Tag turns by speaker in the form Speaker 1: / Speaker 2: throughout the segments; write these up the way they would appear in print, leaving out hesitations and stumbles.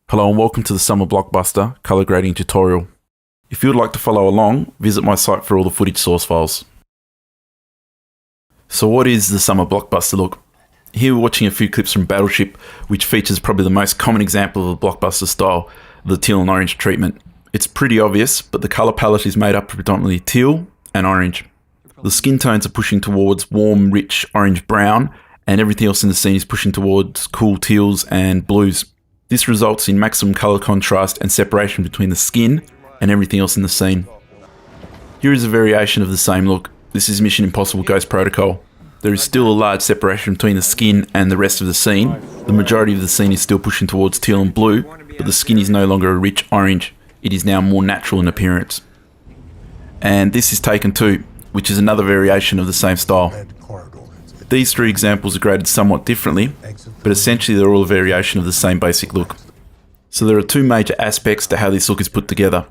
Speaker 1: Hello and welcome to the summer Blockbuster color grading tutorial. If you would like to follow along, visit my site for all the footage source files. So what is the summer Blockbuster look? Here we're watching a few clips from Battleship, which features probably the most common example of the Blockbuster style, the teal and orange treatment. It's pretty obvious, but the color palette is made up of predominantly teal and orange. The skin tones are pushing towards warm, rich orange-brown, and everything else in the scene is pushing towards cool teals and blues. This results in maximum color contrast and separation between the skin and everything else in the scene. Here is a variation of the same look. This is Mission Impossible Ghost Protocol. There is still a large separation between the skin and the rest of the scene. The majority of the scene is still pushing towards teal and blue, but the skin is no longer a rich orange. It is now more natural in appearance. And this is Taken 2, which is another variation of the same style. These three examples are graded somewhat differently, but essentially they're all a variation of the same basic look. So there are two major aspects to how this look is put together.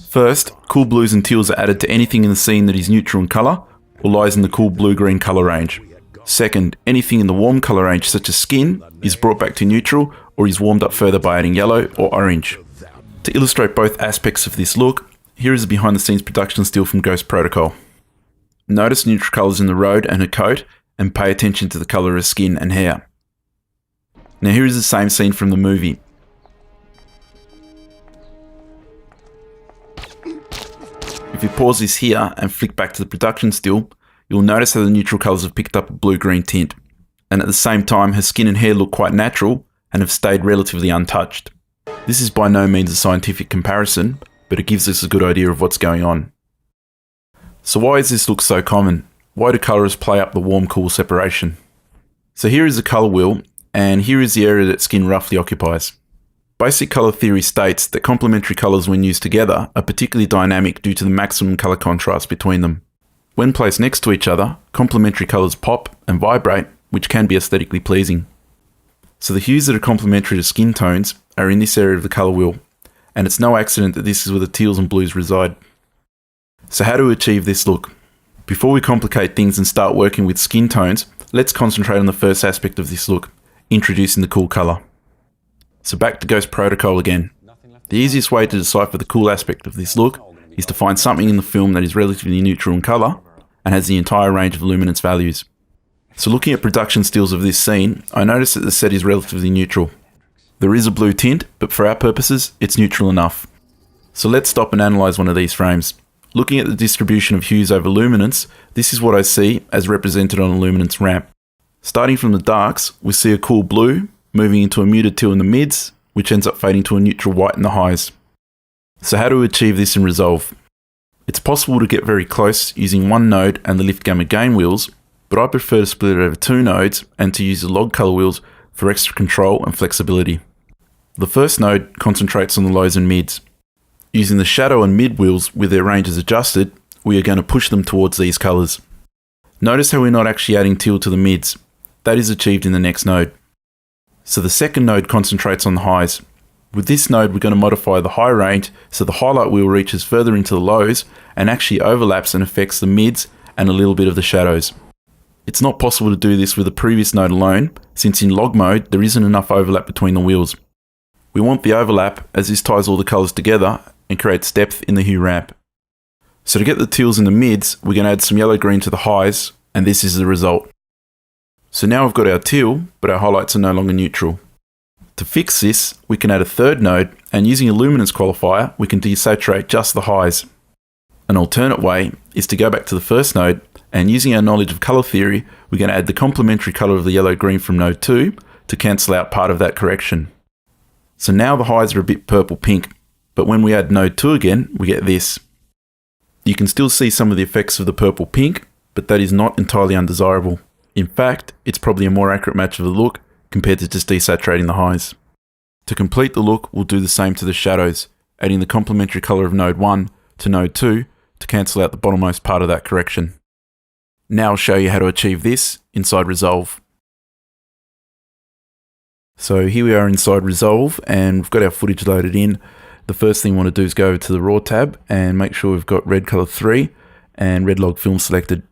Speaker 1: First, cool blues and teals are added to anything in the scene that is neutral in colour, or lies in the cool blue-green colour range. Second, anything in the warm colour range such as skin is brought back to neutral or is warmed up further by adding yellow or orange. To illustrate both aspects of this look, here is a behind the scenes production still from Ghost Protocol. Notice neutral colours in the road and her coat, and pay attention to the colour of her skin and hair. Now here is the same scene from the movie. If you pause this here and flick back to the production still, you'll notice how the neutral colours have picked up a blue-green tint, and at the same time her skin and hair look quite natural and have stayed relatively untouched. This is by no means a scientific comparison, but it gives us a good idea of what's going on. So why is this look so common? Why do colourists play up the warm-cool separation? So here is the colour wheel, and here is the area that skin roughly occupies. Basic colour theory states that complementary colours when used together are particularly dynamic due to the maximum colour contrast between them. When placed next to each other, complementary colours pop and vibrate, which can be aesthetically pleasing. So the hues that are complementary to skin tones are in this area of the colour wheel, and it's no accident that this is where the teals and blues reside. So how to achieve this look? Before we complicate things and start working with skin tones, let's concentrate on the first aspect of this look, introducing the cool colour. So back to Ghost Protocol again. The easiest way to decipher the cool aspect of this look is to find something in the film that is relatively neutral in colour and has the entire range of luminance values. So looking at production stills of this scene, I notice that the set is relatively neutral. There is a blue tint, but for our purposes, it's neutral enough. So let's stop and analyse one of these frames. Looking at the distribution of hues over luminance, this is what I see as represented on a luminance ramp. Starting from the darks, we see a cool blue, moving into a muted teal in the mids, which ends up fading to a neutral white in the highs. So how to achieve this in Resolve? It's possible to get very close using one node and the lift gamma gain wheels, but I prefer to split it over two nodes and to use the log color wheels for extra control and flexibility. The first node concentrates on the lows and mids. Using the shadow and mid wheels with their ranges adjusted, we are going to push them towards these colours. Notice how we're not actually adding teal to the mids. That is achieved in the next node. So the second node concentrates on the highs. With this node we're going to modify the high range so the highlight wheel reaches further into the lows and actually overlaps and affects the mids and a little bit of the shadows. It's not possible to do this with the previous node alone, since in log mode there isn't enough overlap between the wheels. We want the overlap as this ties all the colours together and creates depth in the hue ramp. So to get the teals in the mids, we're going to add some yellow-green to the highs, and this is the result. So now we've got our teal, but our highlights are no longer neutral. To fix this, we can add a third node, and using a luminance qualifier, we can desaturate just the highs. An alternate way is to go back to the first node, and using our knowledge of colour theory, we're going to add the complementary colour of the yellow-green from node 2 to cancel out part of that correction. So now the highs are a bit purple-pink, but when we add node 2 again, we get this. You can still see some of the effects of the purple pink, but that is not entirely undesirable. In fact, it's probably a more accurate match of the look compared to just desaturating the highs. To complete the look, we'll do the same to the shadows, adding the complementary colour of node 1 to node 2 to cancel out the bottommost part of that correction. Now I'll show you how to achieve this inside Resolve. So here we are inside Resolve and we've got our footage loaded in. The first thing we want to do is go over to the RAW tab and make sure we've got red color 3 and red log film selected.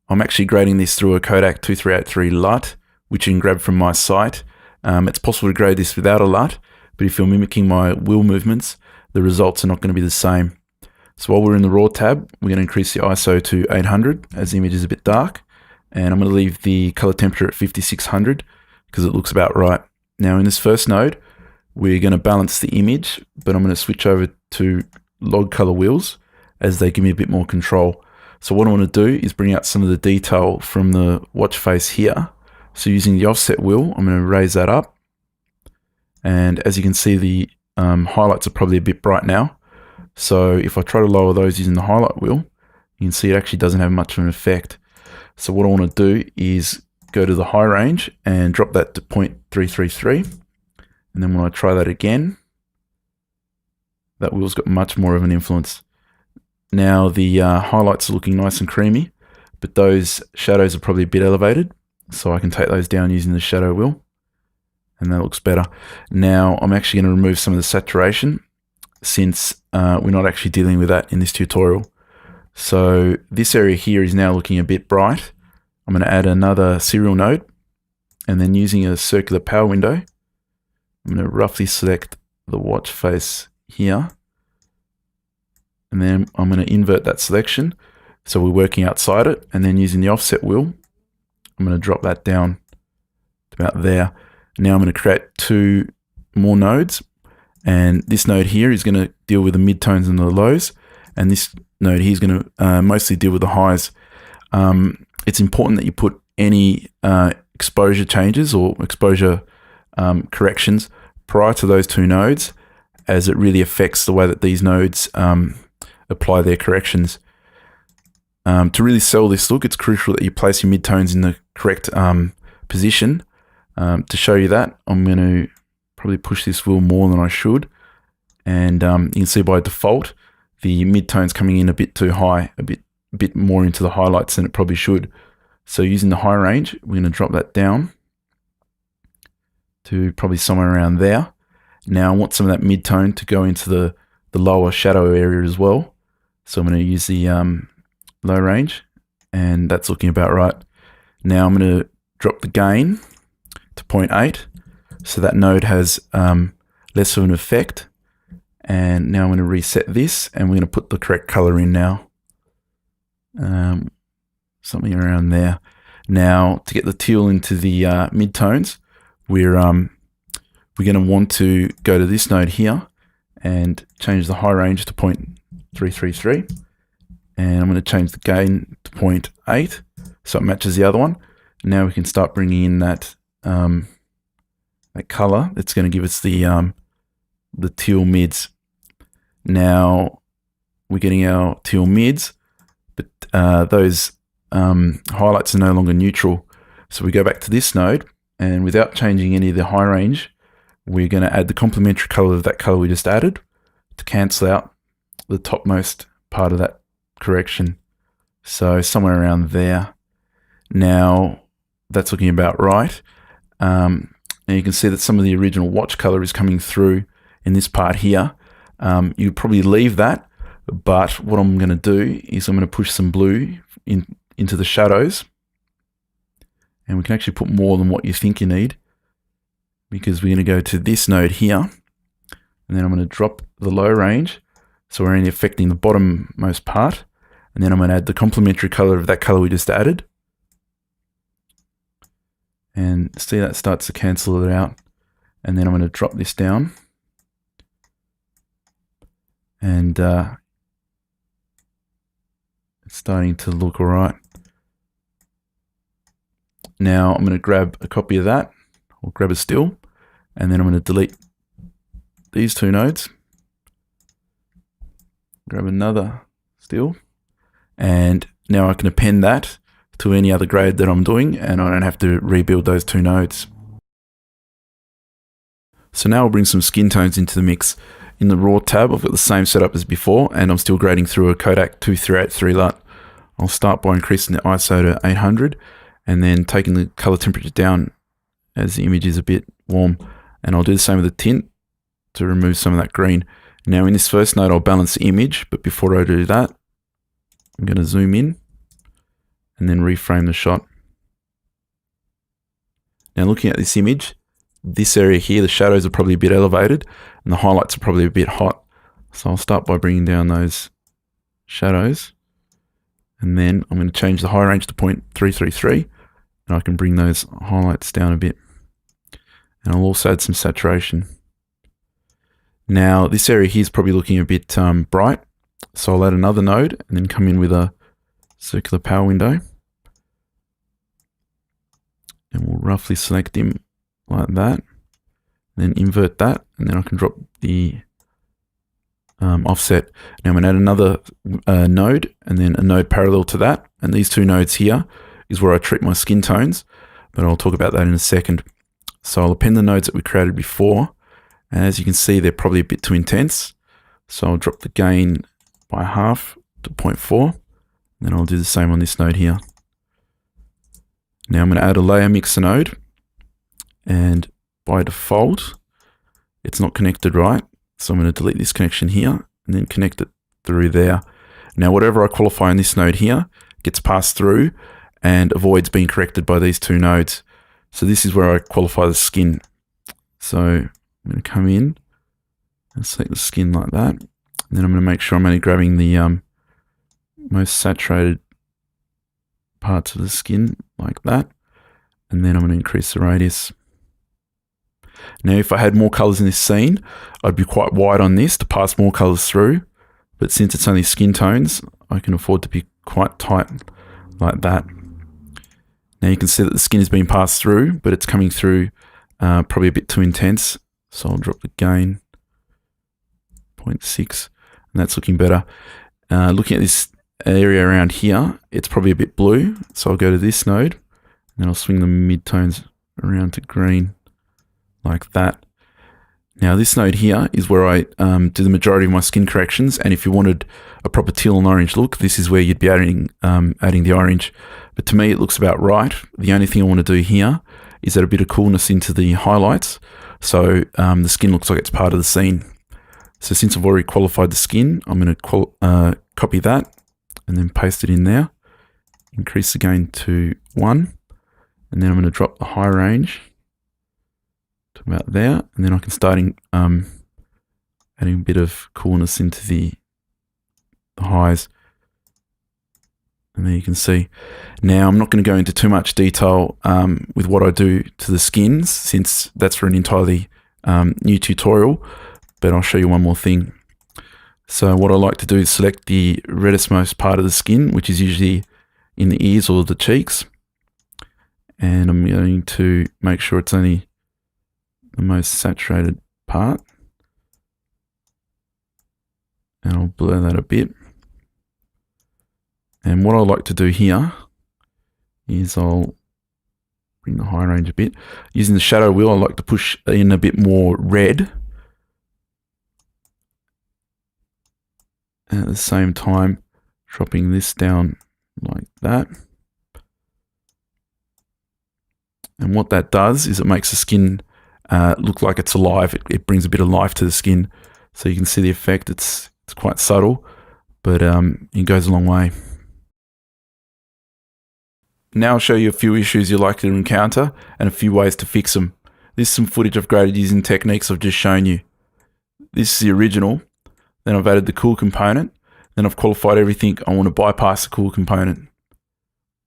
Speaker 1: I'm actually grading this through a Kodak 2383 LUT, which you can grab from my site. It's possible to grade this without a LUT, but if you're mimicking my wheel movements, the results are not going to be the same. So while we're in the raw tab, we're going to increase the ISO to 800 as the image is a bit dark, and I'm going to leave the color temperature at 5600 because it looks about right. Now in this first node, we're going to balance the image, but I'm going to switch over to log color wheels as they give me a bit more control. So what I want to do is bring out some of the detail from the watch face here. So using the offset wheel, I'm going to raise that up. And as you can see, the highlights are probably a bit bright now. So if I try to lower those using the highlight wheel, you can see it actually doesn't have much of an effect. So what I want to do is go to the high range and drop that to 0.333. And then when I try that again, that wheel's got much more of an influence. Now the highlights are looking nice and creamy, but those shadows are probably a bit elevated. So I can take those down using the shadow wheel, and that looks better. Now I'm actually going to remove some of the saturation since we're not actually dealing with that in this tutorial. So this area here is now looking a bit bright. I'm going to add another serial node, and then using a circular power window, I'm going to roughly select the watch face here, and then I'm going to invert that selection. So we're working outside it, and then using the offset wheel, I'm going to drop that down to about there. Now I'm going to create two more nodes, and this node here is going to deal with the midtones and the lows, and this node here is going to mostly deal with the highs. It's important that you put any exposure changes or exposure corrections prior to those two nodes, as it really affects the way that these nodes apply their corrections. To really sell this look, it's crucial that you place your midtones in the correct position. To show you that, I'm going to probably push this wheel more than I should, and you can see by default the midtone's coming in a bit too high, a bit more into the highlights than it probably should. So using the high range, we're going to drop that down to probably somewhere around there. Now I want some of that midtone to go into the lower shadow area as well. So I'm going to use the low range, and that's looking about right. Now I'm going to drop the gain to 0.8, so that node has less of an effect. And now I'm going to reset this, and we're going to put the correct color in now. Something around there. Now to get the teal into the midtones, we're going to want to go to this node here and change the high range to 0.333. And I'm going to change the gain to 0.8 so it matches the other one. Now we can start bringing in that that color that's going to give us the teal mids. Now we're getting our teal mids, but those highlights are no longer neutral. So we go back to this node, and without changing any of the high range, we're going to add the complementary color of that color we just added to cancel out the topmost part of that correction. So somewhere around there. Now that's looking about right. And you can see that some of the original watch color is coming through in this part here. You'd probably leave that, but what I'm going to do is I'm going to push some blue into the shadows, and we can actually put more than what you think you need, because we're going to go to this node here, and then I'm going to drop the low range, so we're only affecting the bottommost part, and then I'm going to add the complementary color of that color we just added, and see that starts to cancel it out. And then I'm going to drop this down, and it's starting to look all right. Now I'm going to grab a copy of that, or grab a still, and then I'm going to delete these two nodes, grab another still, and now I can append that to any other grade that I'm doing, and I don't have to rebuild those two nodes. So now I'll bring some skin tones into the mix. In the raw tab, I've got the same setup as before, and I'm still grading through a Kodak 2383 LUT. I'll start by increasing the ISO to 800, and then taking the color temperature down as the image is a bit warm. And I'll do the same with the tint to remove some of that green. Now in this first node, I'll balance the image, but before I do that, I'm going to zoom in and then reframe the shot. Now looking at this image, this area here, the shadows are probably a bit elevated and the highlights are probably a bit hot. So I'll start by bringing down those shadows, and then I'm going to change the high range to 0.333, and I can bring those highlights down a bit. And I'll also add some saturation. Now this area here is probably looking a bit bright, so I'll add another node and then come in with a circular power window. And we'll roughly select him like that, then invert that, and then I can drop the offset. Now I'm going to add another node and then a node parallel to that, and these two nodes here is where I treat my skin tones, but I'll talk about that in a second. So I'll append the nodes that we created before, and as you can see they're probably a bit too intense, so I'll drop the gain by half to 0.4, and then I'll do the same on this node here. Now I'm going to add a layer mixer node, and by default it's not connected right, so I'm going to delete this connection here and then connect it through there. Now whatever I qualify on this node here gets passed through and avoids being corrected by these two nodes. So this is where I qualify the skin. So I'm going to come in and select the skin like that, and then I'm going to make sure I'm only grabbing the most saturated parts of the skin like that, and then I'm going to increase the radius. Now if I had more colors in this scene, I'd be quite wide on this to pass more colors through, but since it's only skin tones, I can afford to be quite tight like that. Now you can see that the skin is being passed through, but it's coming through probably a bit too intense, so I'll drop the gain 0.6, and that's looking better. Looking at this area around here, it's probably a bit blue, so I'll go to this node, and then I'll swing the mid-tones around to green like that. Now this node here is where I do the majority of my skin corrections, and if you wanted a proper teal and orange look, this is where you'd be adding the orange. But to me it looks about right. The only thing I want to do here is add a bit of coolness into the highlights, so the skin looks like it's part of the scene. So since I've already qualified the skin, I'm going to copy that and then paste it in there, increase the gain to 1, and then I'm going to drop the high range to about there, and then I can start adding a bit of coolness into the highs. And there you can see. Now I'm not going to go into too much detail with what I do to the skins, since that's for an entirely new tutorial, but I'll show you one more thing. So what I like to do is select the reddest most part of the skin, which is usually in the ears or the cheeks, and I'm going to make sure it's only the most saturated part, and I'll blur that a bit. And what I like to do here is I'll bring the high range a bit. Using the shadow wheel, I like to push in a bit more red, and at the same time dropping this down like that. And what that does is it makes the skin look like it's alive. It brings a bit of life to the skin, so you can see the effect. It's quite subtle, but it goes a long way. Now I'll show you a few issues you're likely to encounter and a few ways to fix them. This is some footage I've graded using techniques I've just shown you. This is the original, then I've added the cool component, then I've qualified everything I want to bypass the cool component.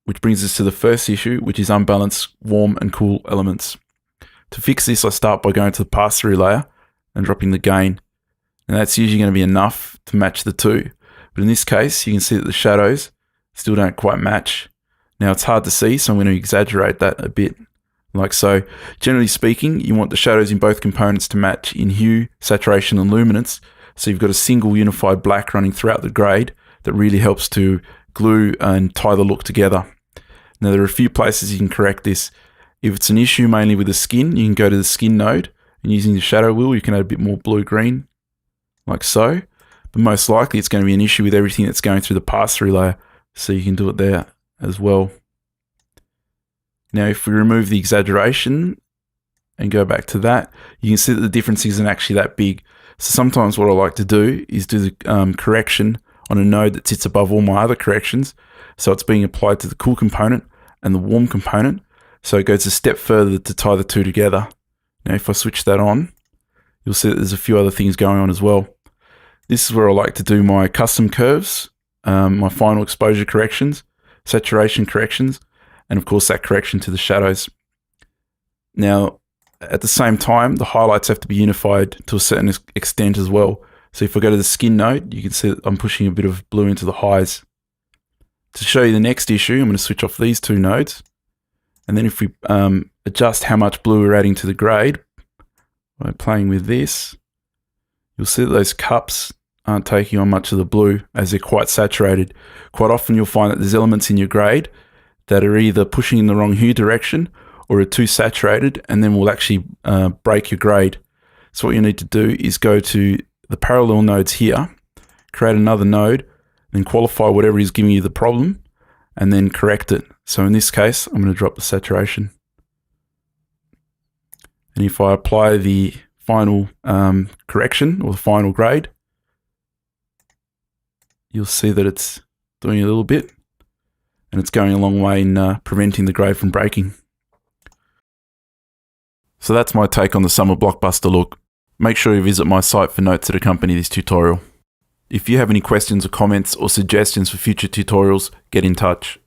Speaker 1: Which brings us to the first issue, which is unbalanced warm and cool elements. To fix this, I start by going to the pass-through layer and dropping the gain. And that's usually going to be enough to match the two. But in this case, you can see that the shadows still don't quite match. Now it's hard to see, so I'm going to exaggerate that a bit, like so. Generally speaking, you want the shadows in both components to match in hue, saturation, and luminance, so you've got a single unified black running throughout the grade that really helps to glue and tie the look together. Now there are a few places you can correct this. If it's an issue mainly with the skin, you can go to the skin node, and using the shadow wheel you can add a bit more blue-green, like so. But most likely it's going to be an issue with everything that's going through the pass-through layer, so you can do it there as well. Now if we remove the exaggeration and go back to that, you can see that the difference isn't actually that big. So sometimes what I like to do is do the correction on a node that sits above all my other corrections, so it's being applied to the cool component and the warm component, so it goes a step further to tie the two together. Now if I switch that on, you'll see that there's a few other things going on as well. This is where I like to do my custom curves, my final exposure corrections, saturation corrections, and of course that correction to the shadows. Now, at the same time, the highlights have to be unified to a certain extent as well. So if I go to the skin node, you can see that I'm pushing a bit of blue into the highs. To show you the next issue, I'm going to switch off these two nodes. And then if we adjust how much blue we're adding to the grade, by playing with this, you'll see that those cups aren't taking on much of the blue as they're quite saturated. Quite often you'll find that there's elements in your grade that are either pushing in the wrong hue direction or are too saturated, and then will actually break your grade. So what you need to do is go to the parallel nodes here, create another node, then qualify whatever is giving you the problem, and then correct it. So in this case, I'm going to drop the saturation. And if I apply the final correction or the final grade, you'll see that it's doing a little bit, and it's going a long way in preventing the grade from breaking. So that's my take on the summer Blockbuster look. Make sure you visit my site for notes that accompany this tutorial. If you have any questions or comments or suggestions for future tutorials, get in touch.